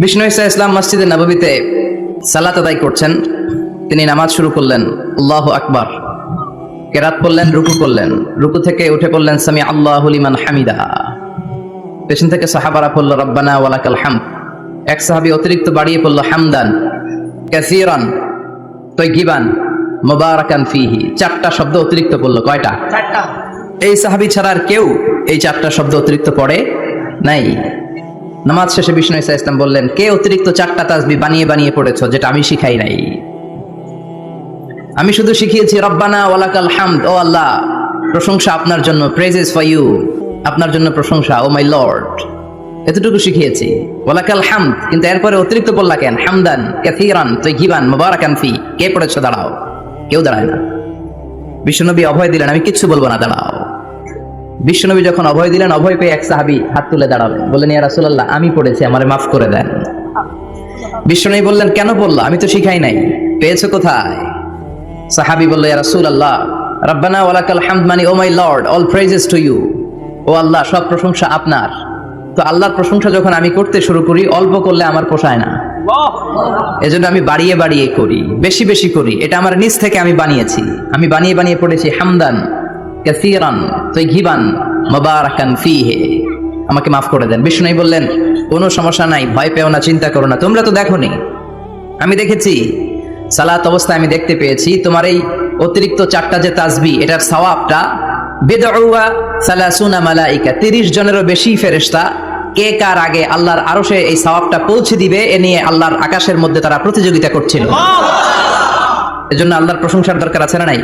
বিষ্ণু ঈসা ইসলাম মসজিদে নববীতে সালাত আদায় করছেন। তিনি নামাজ শুরু করলেন, আল্লাহু আকবার, কেরাত পড়লেন, রুকু করলেন, রুকু থেকে উঠে পড়লেন সামি আল্লাহু লিমান হামিদা। পেছন থেকে সাহাবারা পড়ল রব্বানা ওয়ালাকাল হামদ। এক সাহাবী অতিরিক্ত বাড়িয়ে পড়ল হামদান কাসীরান তাইয়িবান মুবারাকান ফীহি। চারটা শব্দ অতিরিক্ত পড়ল। কয়টা? চারটা। এই সাহাবী ছাড়া আর কেউ এই চারটা শব্দ অতিরিক্ত পড়ে নাই। নামাজ শেষে বিষ্ণু ঈসা ইসলাম বললেন, কে অতিরিক্ত চারটা তাসবিহ বানিয়ে বানিয়ে পড়েছো যেটা আমি শিখাই নাই? আমি শুধু শিখিয়েছি রব্বানা ওয়ালাকাল হামদ, ও আল্লাহ প্রশংসা আপনার জন্য, প্রেজেস ফর ইউ, আপনার জন্য প্রশংসা, ও মাই লর্ড, এতটুকু শিখিয়েছি। ওয়ালাকাল হামদ, কিন্তু এরপরে অতিরিক্ত বললা কেন? হামদান কাসীরান তাইয়িবান মুবারাকান ফি। কে পড়েছো? দাঁড়াও। কেউ দাঁড়ায় না। বিশ্বনবী অভয় দিলেন, আমি কিচ্ছু বলবো না, দাঁড়াও। বিশ্বনবী যখন অভয় দিলেন, অভয় পেয়ে এক সাহাবী হাত তুলে দাঁড়ালেন, বললেন ইয়া রাসূলুল্লাহ, আমি পড়েছি, আমারে মাফ করে দেন। বিশ্বনবী বললেন, কেন বললা? আমি তো শিখাই নাই। পেয়েছো কোথায়? সাহাবী বলল, ইয়া রাসূলুল্লাহ, রব্বানা ওয়ালাকাল হামদ মানে O my lord, all praises to you, O Allah সব প্রশংসা আপনার। তো আল্লাহর প্রশংসা যখন আমি করতে শুরু করি, অল্প করলে আমার পোষায় না, এজন্য আমি বাড়িয়ে বাড়িয়ে করি, বেশি বেশি করি। এটা আমার নিজ থেকে আমি বানিয়েছি। আমি বানিয়ে বানিয়ে পড়েছি হামদান কাসীরান তাইয়িবান মুবারাকান ফীহি। আমাকে মাফ করে দেন। বিষ্ণু বললেন, কোনো সমস্যা নাই, ভয় পেও না, চিন্তা করো না। তোমরা তো দেখোনি, আমি দেখেছি। সালাত অবস্থায় আমি দেখতে পেয়েছি তোমার এই অতিরিক্ত চারটা যে তাসবিহ, এটার সওয়াবটা বিদউয়া সালাসুনা মালাইকা, 30 জনেরও বেশি ফেরেশতা কে কার আগে আল্লাহর আরশে এই সওয়াবটা পৌঁছে দিবে, এ নিয়ে আল্লাহর আকাশের মধ্যে তারা প্রতিযোগিতা করছিল। এজন্য আল্লাহর প্রশংসার দরকার আছে না নাই?